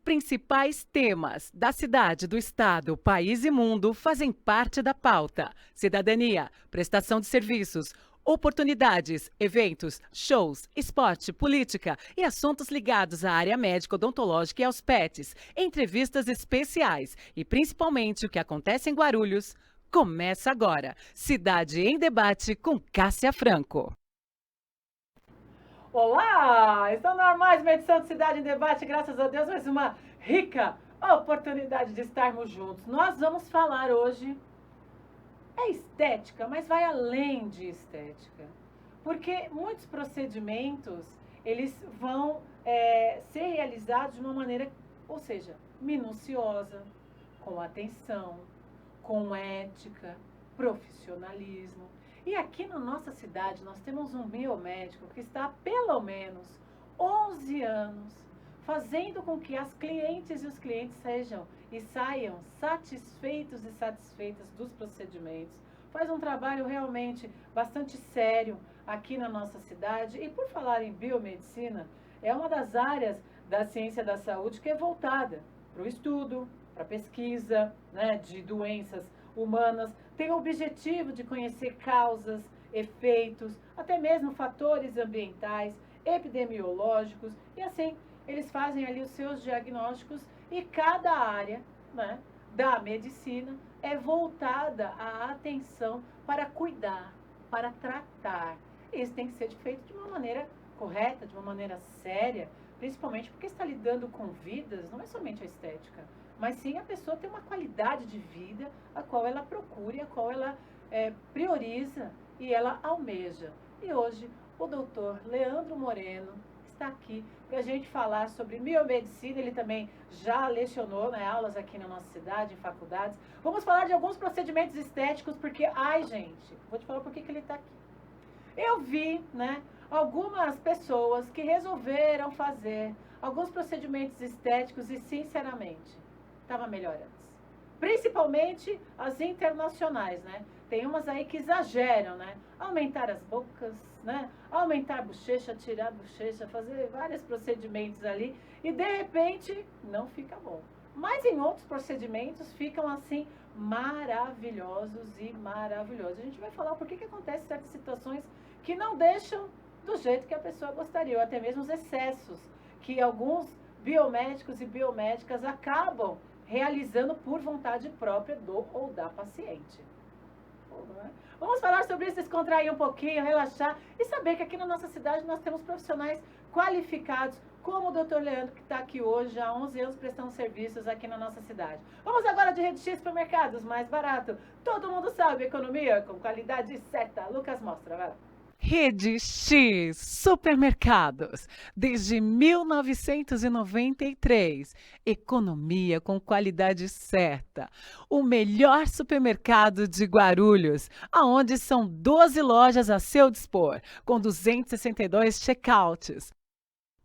principais temas da cidade, do estado, país e mundo fazem parte da pauta. Cidadania, prestação de serviços, oportunidades, eventos, shows, esporte, política e assuntos ligados à área médico-odontológica e aos pets, entrevistas especiais e principalmente o que acontece em Guarulhos. Começa agora, Cidade em Debate com Cássia Franco. Olá! Estamos na mais uma edição de Cidade em Debate, graças a Deus, mais uma rica oportunidade de estarmos juntos. Nós vamos falar hoje, é estética, mas vai além de estética. Porque muitos procedimentos, eles vão ser realizados de uma maneira, ou seja, minuciosa, com atenção, com ética, profissionalismo. E aqui na nossa cidade nós temos um biomédico que está há pelo menos 11 anos fazendo com que as clientes e os clientes saiam satisfeitos e satisfeitas dos procedimentos. Faz um trabalho realmente bastante sério aqui na nossa cidade. E por falar em biomedicina, é uma das áreas da ciência da saúde que é voltada para o estudo, para a pesquisa, né, de doenças humanas, tem o objetivo de conhecer causas, efeitos, até mesmo fatores ambientais, epidemiológicos, e assim eles fazem ali os seus diagnósticos e cada área, né, da medicina é voltada à atenção para cuidar, para tratar. Isso tem que ser feito de uma maneira correta, de uma maneira séria, principalmente porque está lidando com vidas, não é somente a estética, mas sim a pessoa ter uma qualidade de vida a qual ela procura, a qual ela prioriza e ela almeja. E hoje o doutor Leandro Moreno está aqui para a gente falar sobre biomedicina. Ele também já lecionou, né, aulas aqui na nossa cidade, em faculdades. Vamos falar de alguns procedimentos estéticos, porque, ai gente, vou te falar por que ele está aqui. Eu vi, né, algumas pessoas que resolveram fazer alguns procedimentos estéticos e, sinceramente, estava melhor antes. Principalmente as internacionais, né? Tem umas aí que exageram, né? Aumentar as bocas, né? Aumentar a bochecha, tirar a bochecha, fazer vários procedimentos ali e de repente não fica bom. Mas em outros procedimentos ficam assim maravilhosos e maravilhosos. A gente vai falar por que acontece certas situações que não deixam do jeito que a pessoa gostaria, ou até mesmo os excessos que alguns biomédicos e biomédicas acabam realizando por vontade própria do ou da paciente. Vamos falar sobre isso, descontrair um pouquinho, relaxar e saber que aqui na nossa cidade nós temos profissionais qualificados, como o Dr. Leandro, que está aqui hoje há 11 anos prestando serviços aqui na nossa cidade. Vamos agora de Rede X Supermercados, mais barato. Todo mundo sabe, economia com qualidade certa. Lucas mostra, vai lá. Rede X Supermercados, desde 1993. Economia com qualidade certa. O melhor supermercado de Guarulhos, aonde são 12 lojas a seu dispor, com 262 checkouts.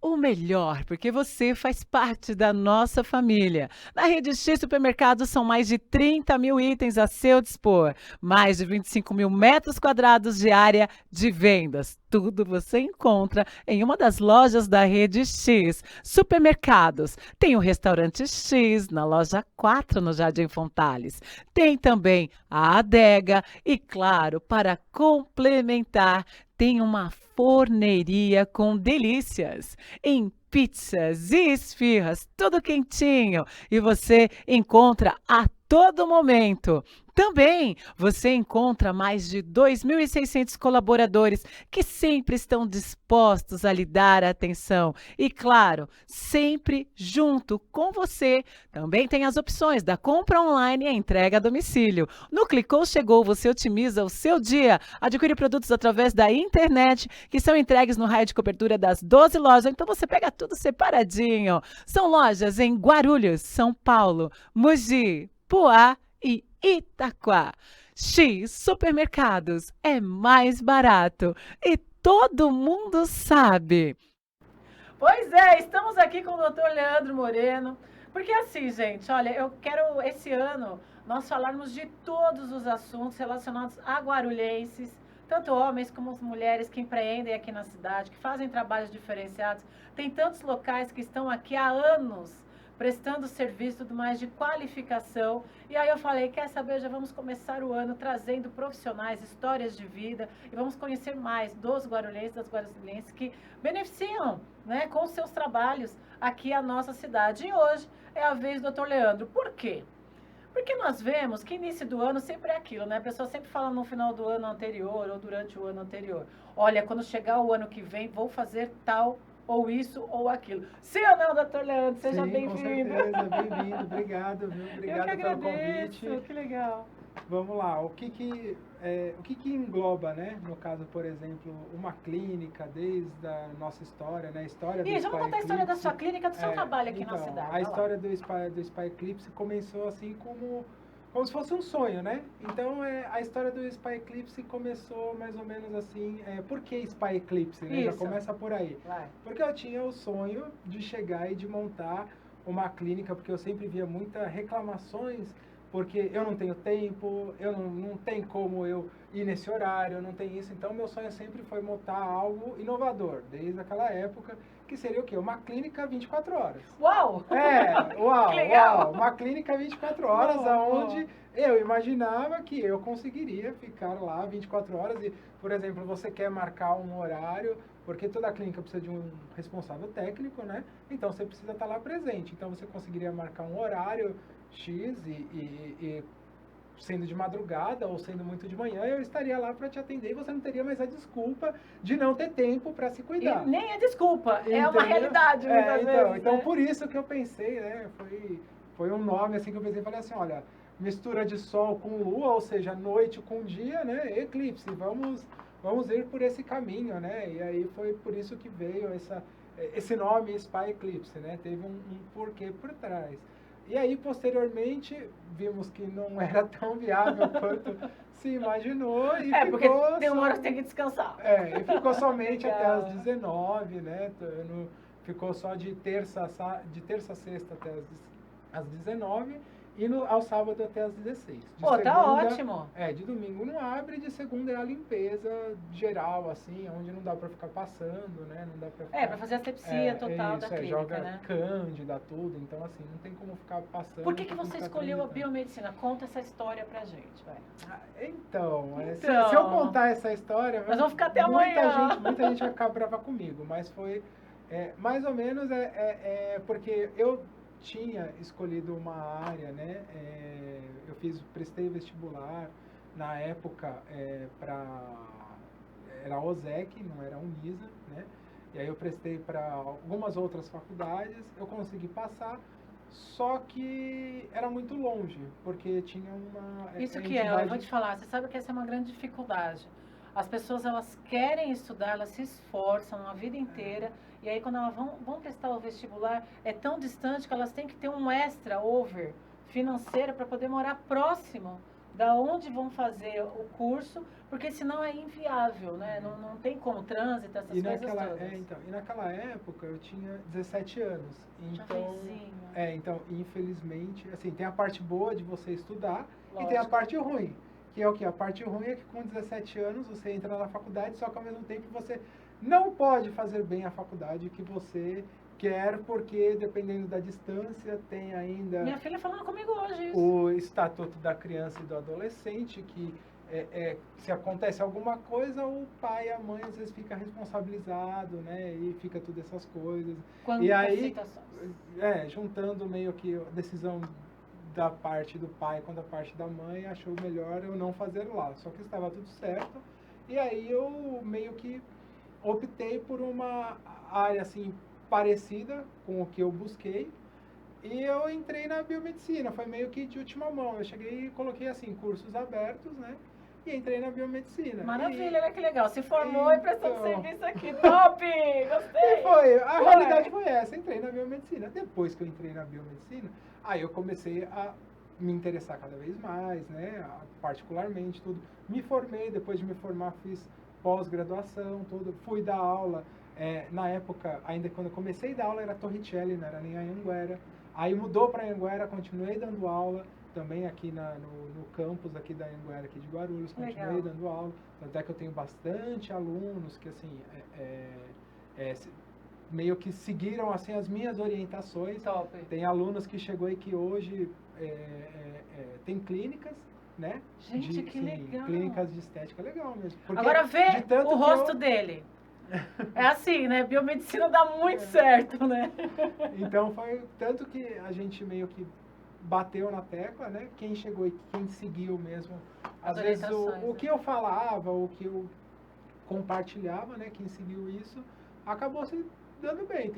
O melhor, porque você faz parte da nossa família. Na Rede X Supermercados são mais de 30 mil itens a seu dispor, mais de 25 mil metros quadrados de área de vendas. Tudo você encontra em uma das lojas da Rede X Supermercados. Tem o Restaurante X na loja 4 no Jardim Fontales. Tem também a Adega e, claro, para complementar, tem uma forneria com delícias em pizzas e esfirras, tudo quentinho, e você encontra a todo momento. Também você encontra mais de 2.600 colaboradores que sempre estão dispostos a lhe dar atenção e, claro, sempre junto com você. Também tem as opções da compra online e a entrega a domicílio. No Clicou Chegou, você otimiza o seu dia. Adquire produtos através da internet que são entregues no raio de cobertura das 12 lojas. Então você pega tudo separadinho. São lojas em Guarulhos, São Paulo, Mogi, Poá e Itaquá. X Supermercados é mais barato e todo mundo sabe. Pois é, estamos aqui com o Dr. Leandro Moreno, porque assim, gente, olha, eu quero esse ano nós falarmos de todos os assuntos relacionados a guarulhenses, tanto homens como as mulheres que empreendem aqui na cidade, que fazem trabalhos diferenciados. Tem tantos locais que estão aqui há anos prestando serviço, tudo mais de qualificação. E aí eu falei, quer saber, já vamos começar o ano trazendo profissionais, histórias de vida, e vamos conhecer mais dos guarulhenses, das guarulhenses que beneficiam, né, com seus trabalhos aqui a nossa cidade. E hoje é a vez do Dr. Leandro. Por quê? Porque nós vemos que início do ano sempre é aquilo, né? A pessoa sempre fala no final do ano anterior ou durante o ano anterior. Olha, quando chegar o ano que vem, vou fazer tal ou isso ou aquilo. Sim ou não, doutor Leandro? Seja bem-vindo. Com certeza, bem-vindo. Obrigado, viu? Eu que Obrigado pelo agradeço, convite. que legal. Vamos lá, o que engloba, né? No caso, por exemplo, uma clínica, desde a nossa história, né? A história do Isso, vamos contar a história da sua clínica, do seu trabalho aqui na então, cidade. a vai lá. história do Spa Eclipse começou assim como se fosse um sonho, né? Então, a história do Spa Eclipse começou mais ou menos assim, por que Spa Eclipse, né? Já Isso. começa por aí. Vai. Porque eu tinha o sonho de chegar e de montar uma clínica, porque eu sempre via muitas reclamações, porque eu não tenho tempo, eu não tem como eu ir nesse horário, eu não tenho isso. Então, meu sonho sempre foi montar algo inovador, desde aquela época, que seria o quê? Uma clínica 24 horas. Uau! Uau, Que legal! uau! Uma clínica 24 horas, Uau, onde eu imaginava que eu conseguiria ficar lá 24 horas e, por exemplo, você quer marcar um horário, porque toda clínica precisa de um responsável técnico, né? Então, você precisa estar lá presente. Então, você conseguiria marcar um horário X e sendo de madrugada ou sendo muito de manhã, eu estaria lá para te atender e você não teria mais a desculpa de não ter tempo para se cuidar. E nem é desculpa, é Entendeu? uma realidade muitas vezes. Então né? por isso que eu pensei, né? Foi um nome assim que eu pensei, falei assim, olha, mistura de sol com lua, ou seja, noite com dia, né? Eclipse, vamos ir por esse caminho, né? E aí foi por isso que veio esse nome Spa Eclipse, né? Teve um porquê por trás. E aí, posteriormente, vimos que não era tão viável quanto se imaginou. E porque ficou tem uma hora que tem que descansar. e ficou somente até Legal. as 19, né? Ficou só de terça a sexta até às 19 e ao sábado até às 16. De Pô, tá ótimo. De domingo não abre, de segunda é a limpeza geral, assim, onde não dá pra ficar passando, né? Não dá pra ficar, Pra fazer a asepsia total da clínica, joga né? cândida, tudo, então assim, não tem como ficar passando. Por que não tem como você ficar escolheu a transitando. biomedicina? Conta essa história pra gente, vai. Então, Então. se eu contar essa história, Nós vamos ficar até amanhã. Muita gente vai ficar brava comigo, mas foi mais ou menos porque eu tinha escolhido uma área, né? Prestei vestibular na época era OSEC, não era Unisa, né? E aí eu prestei para algumas outras faculdades, eu consegui passar, só que era muito longe, porque tinha uma Isso que entidade... eu vou te falar, você sabe que essa é uma grande dificuldade. As pessoas, elas querem estudar, elas se esforçam a vida inteira, e aí quando elas vão prestar o vestibular, é tão distante que elas têm que ter um extra over financeiro para poder morar próximo da onde vão fazer o curso, porque senão é inviável, né? Não tem como trânsito, essas coisas todas. E naquela época eu tinha 17 anos. Então, então, infelizmente, assim, tem a parte boa de você estudar e tem a parte ruim. Que é o quê? A parte ruim é que com 17 anos você entra na faculdade, só que ao mesmo tempo você não pode fazer bem a faculdade que você quer, porque dependendo da distância tem ainda... Minha filha falando comigo hoje isso. O Estatuto da Criança e do Adolescente, que se acontece alguma coisa, o pai e a mãe às vezes fica responsabilizado, né? E fica todas essas coisas. E aí, juntando meio que a decisão da parte do pai quanto a parte da mãe, achou melhor eu não fazer lá. Só que estava tudo certo. E aí eu meio que optei por uma área assim parecida com o que eu busquei. E eu entrei na biomedicina, foi meio que de última mão. Eu cheguei e coloquei assim, cursos abertos, né? E entrei na biomedicina. Maravilha, né? Que legal. Se formou e prestou serviço aqui. Top! Gostei! A realidade foi essa, entrei na biomedicina. Depois que eu entrei na biomedicina, aí eu comecei a me interessar cada vez mais, né? Particularmente, tudo. Me formei, depois de me formar, fiz pós-graduação, tudo. Fui dar aula. Na época, ainda quando eu comecei a dar aula, era Torricelli, não era nem a Anhanguera. Aí mudou para Anhanguera, continuei dando aula, também aqui no campus aqui da Anhanguera, aqui de Guarulhos, continuei dando aula. Até que eu tenho bastante alunos que, assim, meio que seguiram assim as minhas orientações. Top. Tem alunos que chegou e que hoje tem clínicas, né? Gente, que legal. Clínicas de estética, legal mesmo. Porque agora vê o rosto dele. É assim, né? Biomedicina dá muito certo, né? Então foi tanto que a gente meio que bateu na tecla, né? Quem chegou e quem seguiu mesmo. Às vezes o que eu falava, o que eu compartilhava, né? Quem seguiu isso, acabou se dando bem.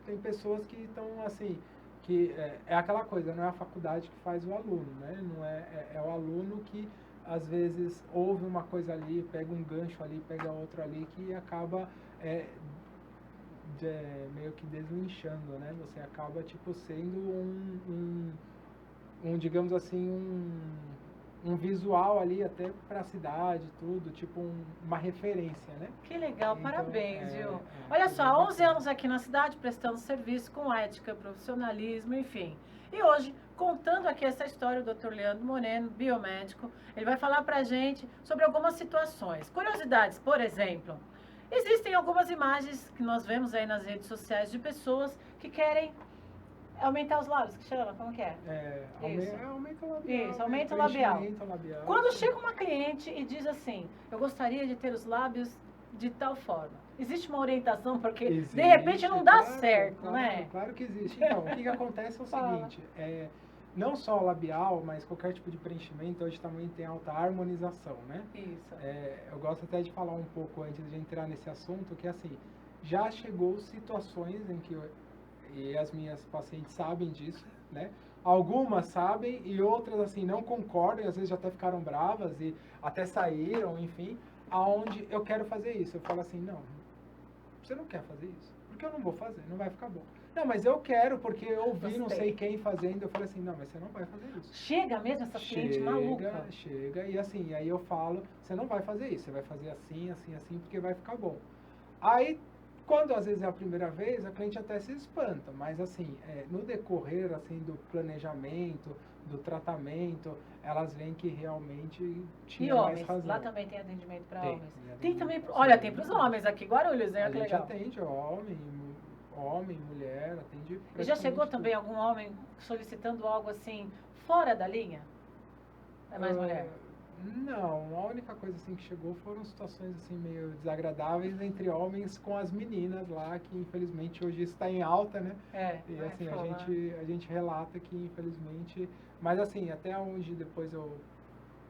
Tem pessoas que estão assim, que é aquela coisa, não é a faculdade que faz o aluno, né? Não é o aluno que às vezes ouve uma coisa ali, pega um gancho ali, pega outro ali, que acaba meio que deslinchando, né? Você acaba, tipo, sendo digamos assim, um visual ali até para a cidade, tudo, tipo uma referência, né? Que legal, então, parabéns, viu? Olha só, 11 anos aqui na cidade, prestando serviço com ética, profissionalismo, enfim. E hoje, contando aqui essa história, o Dr. Leandro Moreno, biomédico, ele vai falar pra gente sobre algumas situações. Curiosidades, por exemplo, existem algumas imagens que nós vemos aí nas redes sociais de pessoas que querem aumentar os lábios, que chama? Como que é? Aumenta o labial. Isso, aumenta o labial. Quando chega uma cliente e diz assim, eu gostaria de ter os lábios de tal forma. Existe uma orientação, porque de repente não dá certo, né? Claro que existe. Então, o que acontece é o seguinte, não só labial, mas qualquer tipo de preenchimento, hoje também tem alta harmonização, né? Isso. Eu gosto até de falar um pouco antes de entrar nesse assunto, que assim, já chegou situações em que e as minhas pacientes sabem disso, né? Algumas sabem e outras, assim, não concordam, e às vezes até ficaram bravas e até saíram, enfim, aonde eu quero fazer isso. Eu falo assim, não, você não quer fazer isso, porque eu não vou fazer, não vai ficar bom. Não, mas eu quero, porque eu vi não sei quem fazendo, eu falei assim, não, mas você não vai fazer isso. Chega mesmo essa cliente maluca? Chega, e assim, aí eu falo, você não vai fazer isso, você vai fazer assim, assim, assim, porque vai ficar bom. Aí, quando às vezes é a primeira vez, a cliente até se espanta, mas assim, no decorrer assim, do planejamento, do tratamento, elas veem que realmente tinha mais razão. Lá também tem atendimento para homens? Tem também, olha, tem para os homens aqui, Guarulhos, né? A gente atende homem, mulher, atende... E já chegou também algum homem solicitando algo assim, fora da linha? É mais mulher? Não, a única coisa assim que chegou foram situações assim meio desagradáveis entre homens com as meninas lá, que infelizmente hoje está em alta, né? E assim, a gente relata que infelizmente, mas assim, até onde depois eu,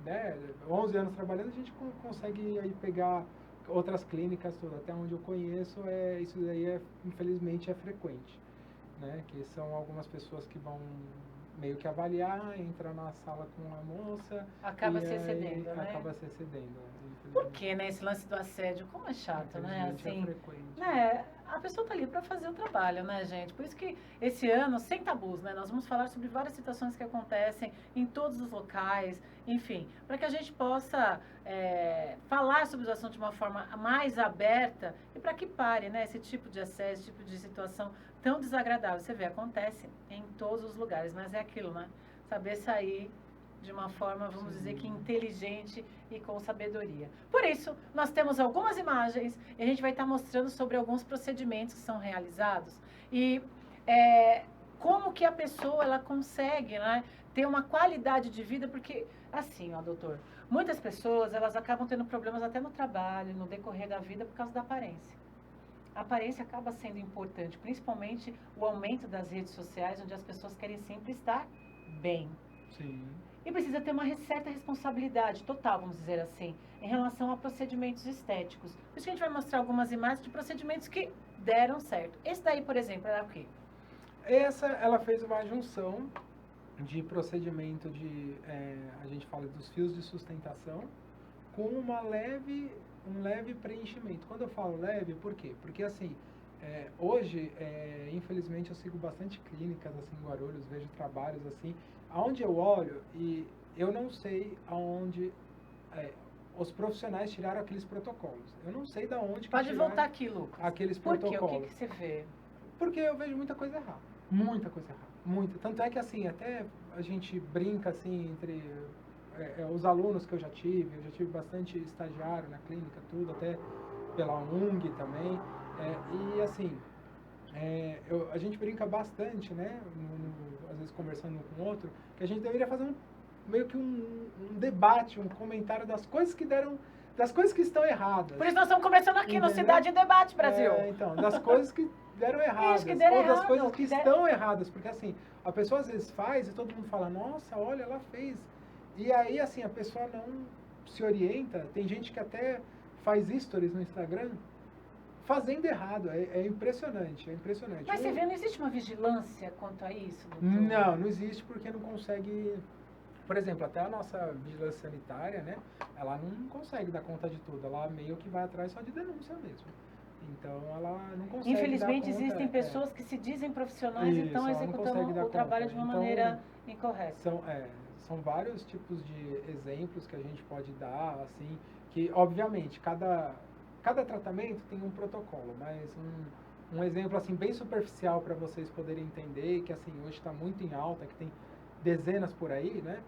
né, 11 anos trabalhando, a gente consegue aí pegar outras clínicas, tudo, até onde eu conheço, isso daí infelizmente é frequente, né? Que são algumas pessoas que vão meio que avaliar, entra na sala com a moça... Acaba se excedendo, né? Acaba se excedendo. Por que, né? Esse lance do assédio, como é chato, né? Assim, é frequente. Né? A pessoa tá ali para fazer o trabalho, né, gente? Por isso que esse ano, sem tabus, né? Nós vamos falar sobre várias situações que acontecem em todos os locais, enfim, para que a gente possa falar sobre os assuntos de uma forma mais aberta e para que pare, né? Esse tipo de assédio, esse tipo de situação tão desagradável. Você vê, acontece em todos os lugares, mas é aquilo, né? Saber sair de uma forma, vamos dizer que inteligente e com sabedoria. Por isso, nós temos algumas imagens e a gente vai estar mostrando sobre alguns procedimentos que são realizados e como que a pessoa ela consegue, né, ter uma qualidade de vida, porque assim, ó, doutor, muitas pessoas elas acabam tendo problemas até no trabalho, no decorrer da vida por causa da aparência. A aparência acaba sendo importante, principalmente o aumento das redes sociais, onde as pessoas querem sempre estar bem. Sim. E precisa ter uma certa responsabilidade total, vamos dizer assim, em relação a procedimentos estéticos. Por isso que a gente vai mostrar algumas imagens de procedimentos que deram certo. Esse daí, por exemplo, era o quê? Ela fez uma junção de procedimento a gente fala dos fios de sustentação, com um leve preenchimento. Quando eu falo leve, por quê? Porque assim, hoje, infelizmente, eu sigo bastante clínicas assim, em Guarulhos, vejo trabalhos assim, aonde eu olho e eu não sei aonde os profissionais tiraram aqueles protocolos. Eu não sei de onde Pode voltar aqui, Lucas. Aqueles Por protocolos. quê? O que você vê? Porque eu vejo muita coisa errada. Muita coisa errada. Muita. Tanto é que assim, até a gente brinca assim entre os alunos que eu já tive bastante estagiário na clínica, tudo, até pela UNG também. E assim, a gente brinca bastante, né? Às vezes conversando um com o outro, que a gente deveria fazer meio que um debate, um comentário das coisas que estão erradas. Por isso nós estamos começando aqui no Cidade em Debate, Brasil. Então, das coisas que deram erradas, ou das coisas que estão erradas, porque assim, a pessoa às vezes faz e todo mundo fala, nossa, olha, ela fez. E aí, assim, a pessoa não se orienta, tem gente que até faz stories no Instagram fazendo errado, é impressionante, é impressionante. Mas você vê, não existe uma vigilância quanto a isso, doutor? Não existe porque não consegue... Por exemplo, até a nossa vigilância sanitária, né, ela não consegue dar conta de tudo, ela meio que vai atrás só de denúncia mesmo. Então, ela não consegue Infelizmente, dar conta, existem pessoas que se dizem profissionais e estão executando o trabalho de uma maneira incorreta. São vários tipos de exemplos que a gente pode dar, assim, que, obviamente, cada tratamento tem um protocolo, mas um exemplo, assim, bem superficial para vocês poderem entender, que, assim, hoje está muito em alta, que tem dezenas por aí, né?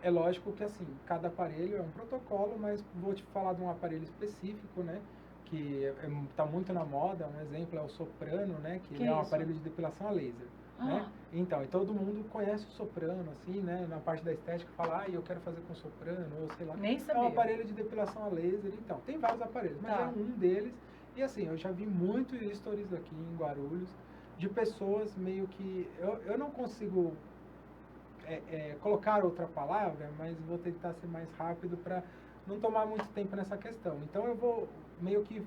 É lógico que, assim, cada aparelho é um protocolo, mas vou te falar de um aparelho específico, né? Que está muito na moda. Um exemplo é o Soprano, né? Que é um aparelho de depilação a laser. Né? Então, e todo mundo conhece o Soprano, assim, né? Na parte da estética, fala, eu quero fazer com Soprano, ou sei lá. Nem sabia. É um aparelho de depilação a laser, então. Tem vários aparelhos, mas é um deles. E assim, eu já vi muito stories aqui em Guarulhos, de pessoas meio que... Eu não consigo colocar outra palavra, mas vou tentar ser mais rápido para não tomar muito tempo nessa questão. Então, eu vou meio que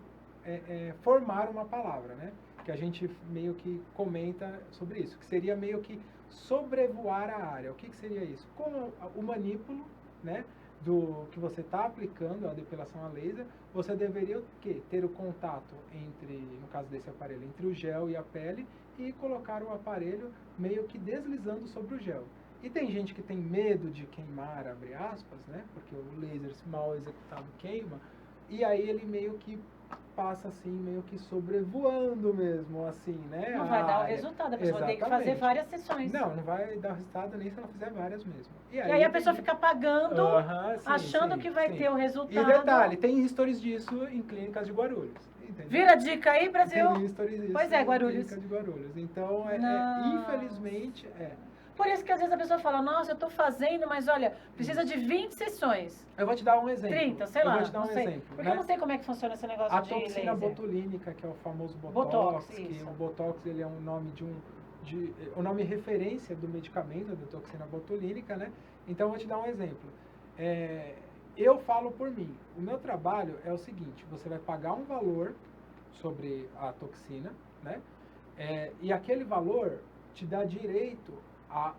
formar uma palavra, né? Que a gente meio que comenta sobre isso, que seria meio que sobrevoar a área. O que seria isso? Com o manípulo, né, do que você está aplicando a depilação a laser, você deveria ter o contato entre, no caso desse aparelho, entre o gel e a pele e colocar o aparelho meio que deslizando sobre o gel. E tem gente que tem medo de queimar, abre aspas, né, porque o laser mal executado queima, e aí ele meio que passa assim, meio que sobrevoando mesmo, assim, né? Não vai dar o resultado, a pessoa tem que fazer várias sessões. Não vai dar resultado nem se ela fizer várias mesmo. E aí a pessoa fica pagando, achando que vai ter o resultado. E detalhe, tem stories disso em clínicas de Guarulhos. Entendeu? Vira a dica aí, Brasil! Tem stories disso Guarulhos. em clínicas de Guarulhos. Então, infelizmente, Por isso que às vezes a pessoa fala, nossa, eu estou fazendo, mas olha, precisa de 20 sessões. Eu vou te dar um exemplo. 30, sei lá. Eu vou te dar um exemplo. Porque eu não sei como é que funciona esse negócio de laser. A toxina botulínica, que é o famoso Botox, que o Botox ele é um nome o nome referência do medicamento, da toxina botulínica, né? Então, eu vou te dar um exemplo. Eu falo por mim. O meu trabalho é o seguinte, você vai pagar um valor sobre a toxina, né? E aquele valor te dá direito a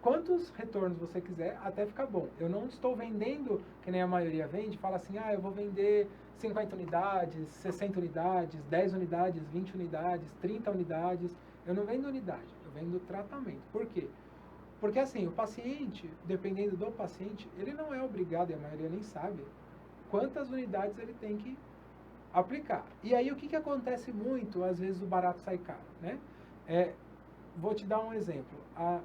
quantos retornos você quiser até ficar bom. Eu não estou vendendo, que nem a maioria vende, fala assim, eu vou vender 50 unidades, 60 unidades, 10 unidades, 20 unidades, 30 unidades. Eu não vendo unidade, eu vendo tratamento. Por quê? Porque assim, o paciente, dependendo do paciente, ele não é obrigado, e a maioria nem sabe, quantas unidades ele tem que aplicar. E aí o que acontece muito, às vezes o barato sai caro, né? Vou te dar um exemplo.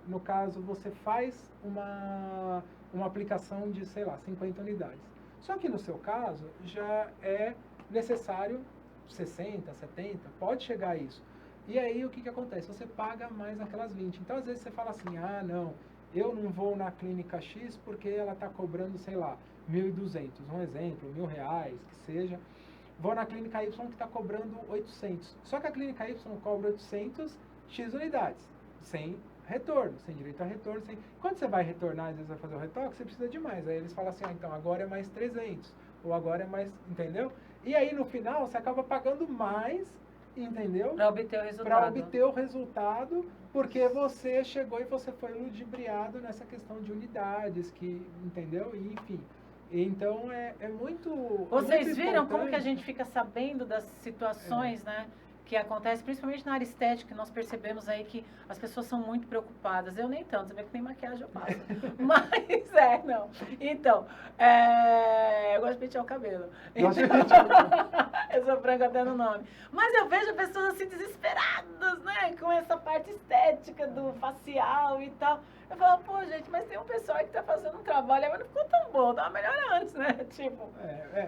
No caso, você faz uma aplicação de, sei lá, 50 unidades. Só que no seu caso, já é necessário 60, 70, pode chegar a isso. E aí, o que acontece? Você paga mais aquelas 20. Então, às vezes, você fala assim, não, eu não vou na clínica X porque ela está cobrando, sei lá, 1.200. Um exemplo, R$1.000, que seja. Vou na clínica Y que está cobrando 800. Só que a clínica Y cobra 800 X unidades, sem retorno, sem direito a retorno. Quando você vai retornar, às vezes vai fazer o retoque, você precisa de mais. Aí eles falam assim, então agora é mais 300, ou agora é mais, entendeu? E aí no final você acaba pagando mais, entendeu? Para obter o resultado. Para obter o resultado, porque você chegou e você foi ludibriado nessa questão de unidades, entendeu? E, enfim. Então é muito. Vocês viram como que a gente fica sabendo das situações, né? Que acontece, principalmente na área estética, nós percebemos aí que as pessoas são muito preocupadas. Eu nem tanto, você vê que nem maquiagem eu passo. Mas não. Então, eu gosto de pentear o cabelo. Então, eu sou branca até no nome. Mas eu vejo pessoas assim desesperadas, né? Com essa parte estética do facial e tal. Eu falo, pô, gente, mas tem um pessoal aí que tá fazendo um trabalho, mas não ficou tão bom, tava melhor antes, né? Tipo.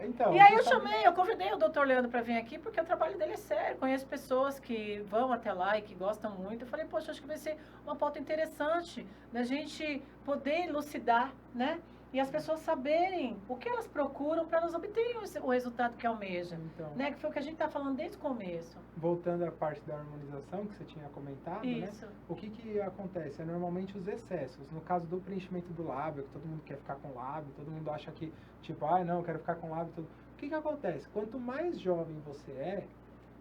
Então, e aí eu convidei o Dr. Leandro para vir aqui, porque o trabalho dele é sério, conheço as pessoas que vão até lá e que gostam muito, eu falei, poxa, acho que vai ser uma pauta interessante da gente poder elucidar, né? E as pessoas saberem o que elas procuram para elas obterem o resultado que almejam. Então, né? Que foi o que a gente está falando desde o começo. Voltando à parte da harmonização que você tinha comentado, Isso. né? O que acontece? É normalmente os excessos. No caso do preenchimento do lábio, que todo mundo quer ficar com lábio, todo mundo acha que, tipo, não, eu quero ficar com lábio. Tudo. O que acontece? Quanto mais jovem você é,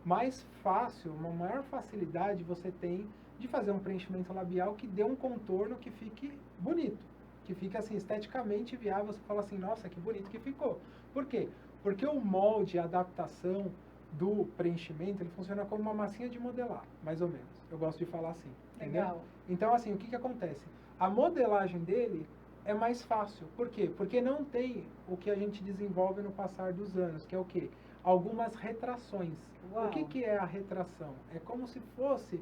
mais fácil, uma maior facilidade você tem de fazer um preenchimento labial que dê um contorno que fique bonito. Que fica assim, esteticamente viável, você fala assim, nossa, que bonito que ficou. Por quê? Porque o molde, a adaptação do preenchimento, ele funciona como uma massinha de modelar, mais ou menos. Eu gosto de falar assim, entendeu? Legal. Então, assim, o que acontece? A modelagem dele é mais fácil. Por quê? Porque não tem o que a gente desenvolve no passar dos anos, que é o quê? Algumas retrações. Uau. O que é a retração? É como se fosse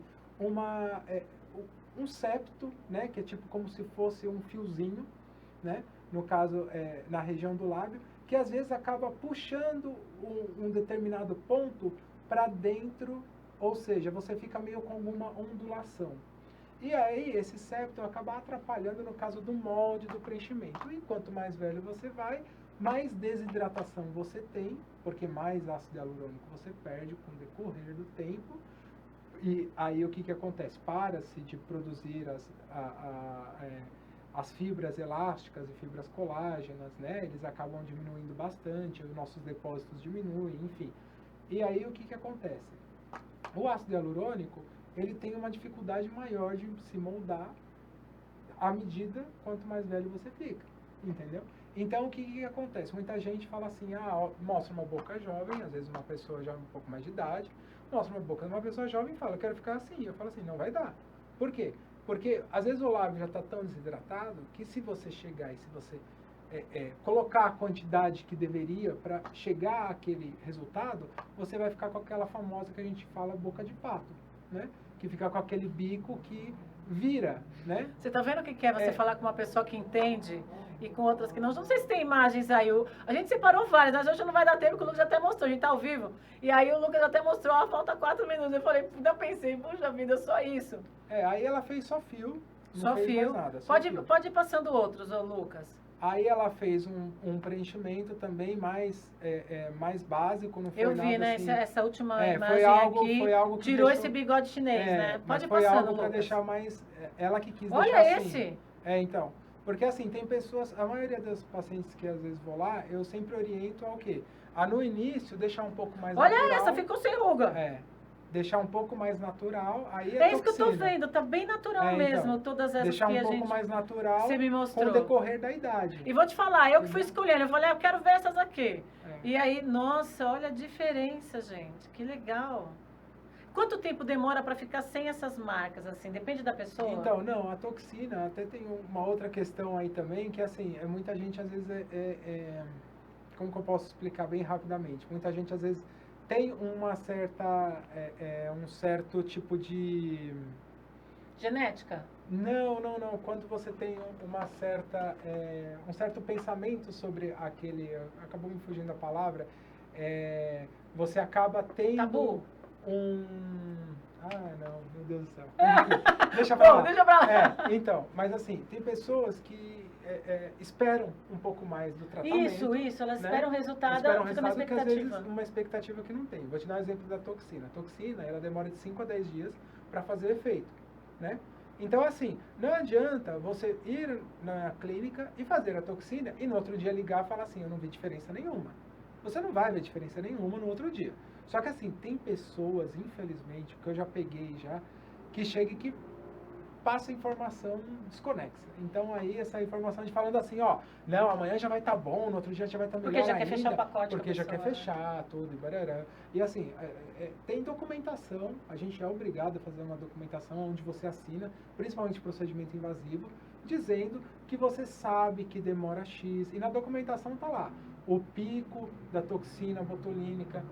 um septo, né, que é tipo como se fosse um fiozinho, né, no caso na região do lábio, que às vezes acaba puxando um determinado ponto para dentro, ou seja, você fica meio com alguma ondulação. E aí esse septo acaba atrapalhando no caso do molde do preenchimento. E quanto mais velho você vai, mais desidratação você tem, porque mais ácido hialurônico você perde com o decorrer do tempo. E aí o que acontece? Para-se de produzir as fibras elásticas e fibras colágenas, né? Eles acabam diminuindo bastante, os nossos depósitos diminuem, enfim. E aí o que acontece? O ácido hialurônico, ele tem uma dificuldade maior de se moldar à medida quanto mais velho você fica, entendeu? Então, o que acontece? Muita gente fala assim, mostra uma boca jovem, às vezes uma pessoa já um pouco mais de idade, mostra uma boca de uma pessoa jovem e fala, eu quero ficar assim. Eu falo assim, não vai dar. Por quê? Porque, às vezes, o lábio já está tão desidratado que se você chegar e se você colocar a quantidade que deveria para chegar àquele resultado, você vai ficar com aquela famosa que a gente fala boca de pato, né? Que fica com aquele bico que vira, né? Você tá vendo o que é você falar com uma pessoa que entende e com outras que não? Não sei se tem imagens aí. A gente separou várias, mas hoje não vai dar tempo, que o Lucas já até mostrou, a gente tá ao vivo. E aí o Lucas até mostrou, falta 4 minutos. Eu falei, ainda pensei, puxa vida, só isso. Aí ela fez só fio, não só fez fio. mais nada. Pode ir passando outros, ô Lucas. Aí ela fez um preenchimento também mais básico, não foi eu vi, nada né? assim, Essa última imagem foi algo que tirou deixou, esse bigode chinês, né? Pode ir foi passando, algo para Lucas. deixar mais... Ela que quis Olha deixar esse! assim. Então. Porque assim, tem pessoas... A maioria dos pacientes que às vezes vou lá, eu sempre oriento ao quê? No início, deixar um pouco mais natural. Olha essa, ficou sem ruga. Deixar um pouco mais natural, aí é isso que eu tô vendo, tá bem natural mesmo, então, todas essas deixar que um pouco mais natural você me mostrou. com o decorrer da idade. E vou te falar, eu que fui escolhendo, eu falei, eu quero ver essas aqui. E aí, nossa, olha a diferença, gente, que legal. Quanto tempo demora para ficar sem essas marcas, assim? Depende da pessoa? Então, não, a toxina, até tem uma outra questão aí também, que assim, muita gente às vezes como que eu posso explicar bem rapidamente? Muita gente às vezes tem uma certa, um certo tipo de... Genética? Não. Quando você tem uma certa, um certo pensamento sobre aquele... Acabou me fugindo a palavra. Você acaba tendo... Tabu? Não, meu Deus do céu. Deixa pra lá. Deixa pra lá. Então, mas assim, tem pessoas que esperam um pouco mais do tratamento. Isso, elas né? esperam o resultado, esperam fica uma expectativa. Que às vezes uma expectativa que não tem. Vou te dar um exemplo da toxina. A toxina, ela demora de 5 a 10 dias para fazer efeito, né? Então, assim, não adianta você ir na clínica e fazer a toxina e no outro dia ligar e falar assim, eu não vi diferença nenhuma. Você não vai ver diferença nenhuma no outro dia. Só que assim, tem pessoas, infelizmente, que eu já peguei que chega e que passa informação desconexa. Então aí essa informação de falando assim, não, amanhã já vai estar bom, no outro dia já vai estar melhor ainda. Porque já quer fechar o pacote. Porque já quer fechar tudo, e barará. E assim, tem documentação, a gente é obrigado a fazer uma documentação onde você assina, principalmente procedimento invasivo, dizendo que você sabe que demora X, e na documentação está lá, o pico da toxina botulínica,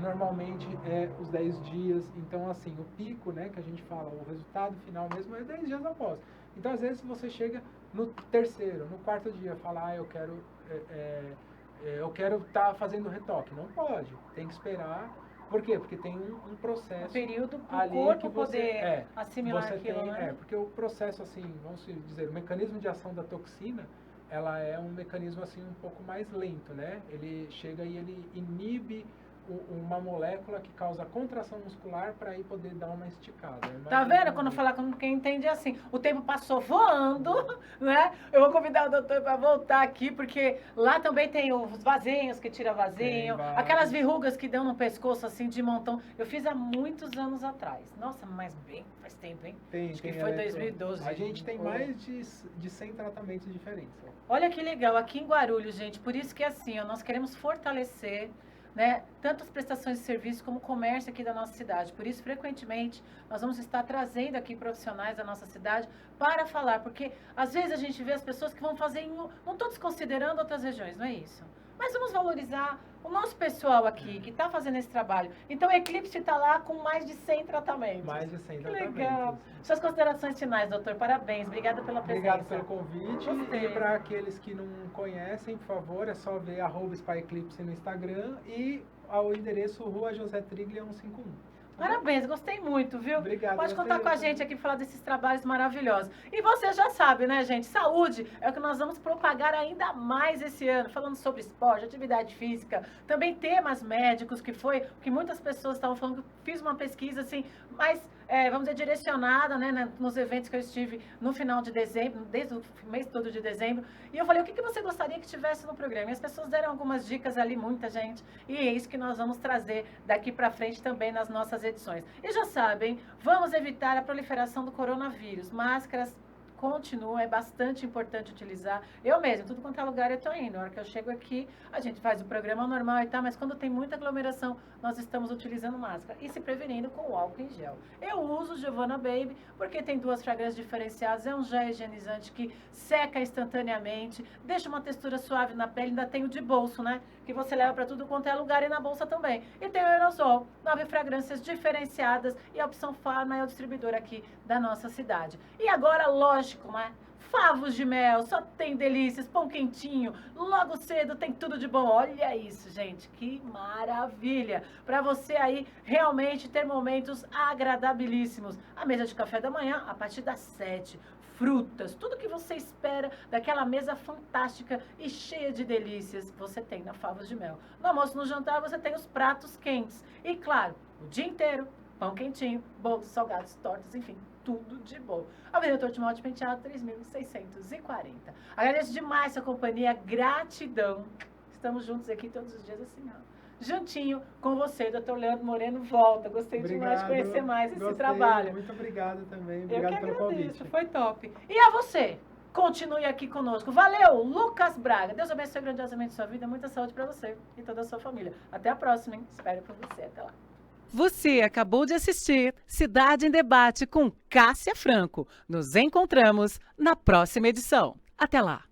normalmente é os 10 dias, então assim, o pico, né, que a gente fala, o resultado final mesmo é 10 dias após. Então às vezes você chega no terceiro, no quarto dia, fala, eu quero estar fazendo retoque. Não pode, tem que esperar Por quê? Porque tem um processo. Um período para o ali corpo que você, poder assimilar você aquilo, tem, né? porque o processo, assim, vamos dizer, o mecanismo de ação da toxina, ela é um mecanismo, assim, um pouco mais lento, né? Ele chega e ele inibe uma molécula que causa contração muscular para aí poder dar uma esticada. Tá vendo? Quando falar com quem entende assim, o tempo passou voando, né? Eu vou convidar o doutor para voltar aqui, porque lá também tem os vasinhos que tira vasinho, aquelas verrugas que dão no pescoço assim de montão. Eu fiz há muitos anos atrás. Nossa, mas bem, faz tempo, hein? Acho que foi 2012. A gente tem mais de 100 tratamentos diferentes. Olha que legal, aqui em Guarulhos, gente, por isso que assim, ó, nós queremos fortalecer, né, tanto as prestações de serviço como o comércio aqui da nossa cidade. Por isso, frequentemente, nós vamos estar trazendo aqui profissionais da nossa cidade para falar, porque às vezes a gente vê as pessoas que vão fazer, não estou desconsiderando outras regiões, não é isso. Mas vamos valorizar o nosso pessoal aqui, que está fazendo esse trabalho. Então, o Eclipse está lá com mais de 100 tratamentos. Mais de 100 que tratamentos. Legal. Suas considerações finais, doutor. Parabéns. Obrigada pela presença. Obrigado pelo convite. Gostei. E para aqueles que não conhecem, por favor, é só ver @SpaEclipse no Instagram e ao endereço Rua José Triglia 151. Parabéns, gostei muito, viu? Obrigado. Pode contar com a gente aqui para falar desses trabalhos maravilhosos. E você já sabe, né, gente? Saúde é o que nós vamos propagar ainda mais esse ano, falando sobre esporte, atividade física, também temas médicos, que foi o que muitas pessoas estavam falando. Fiz uma pesquisa, assim, mais, vamos dizer, direcionada, né, nos eventos que eu estive no final de dezembro, desde o mês todo de dezembro. E eu falei, o que você gostaria que tivesse no programa? E as pessoas deram algumas dicas ali, muita gente. E é isso que nós vamos trazer daqui para frente também nas nossas edições. E já sabem, vamos evitar a proliferação do coronavírus. Máscaras continuam, é bastante importante utilizar. Eu mesmo, tudo quanto é lugar eu tô indo. Na hora que eu chego aqui, a gente faz o programa normal e tal, mas quando tem muita aglomeração, nós estamos utilizando máscara e se prevenindo com o álcool em gel. Eu uso o Giovanna Baby porque tem 2 fragrâncias diferenciadas, é um gel higienizante que seca instantaneamente, deixa uma textura suave na pele, ainda tem o de bolso, né? Que você leva para tudo quanto é lugar e na bolsa também. E tem o aerosol, 9 fragrâncias diferenciadas e a opção Farma é o distribuidor aqui da nossa cidade. E agora, lógico, né? Favos de mel, só tem delícias, pão quentinho, logo cedo tem tudo de bom. Olha isso, gente, que maravilha! Para você aí realmente ter momentos agradabilíssimos. A mesa de café da manhã, a partir das 7. Frutas, tudo que você espera daquela mesa fantástica e cheia de delícias, você tem na Favos de Mel. No almoço, no jantar, você tem os pratos quentes. E, claro, o dia inteiro, pão quentinho, bolos, salgados, tortas, enfim, tudo de bom. Avenida Tortimão Penteado, 3.640. Agradeço demais sua companhia, gratidão. Estamos juntos aqui todos os dias assim, ó. Juntinho com você, doutor Leandro Moreno, volta. Gostei demais de conhecer mais esse trabalho. Muito obrigado também. Obrigado pelo convite. Foi top. E a você? Continue aqui conosco. Valeu, Lucas Braga. Deus abençoe grandiosamente sua vida. Muita saúde para você e toda a sua família. Até a próxima, hein? Espero por você. Até lá. Você acabou de assistir Cidade em Debate com Cássia Franco. Nos encontramos na próxima edição. Até lá!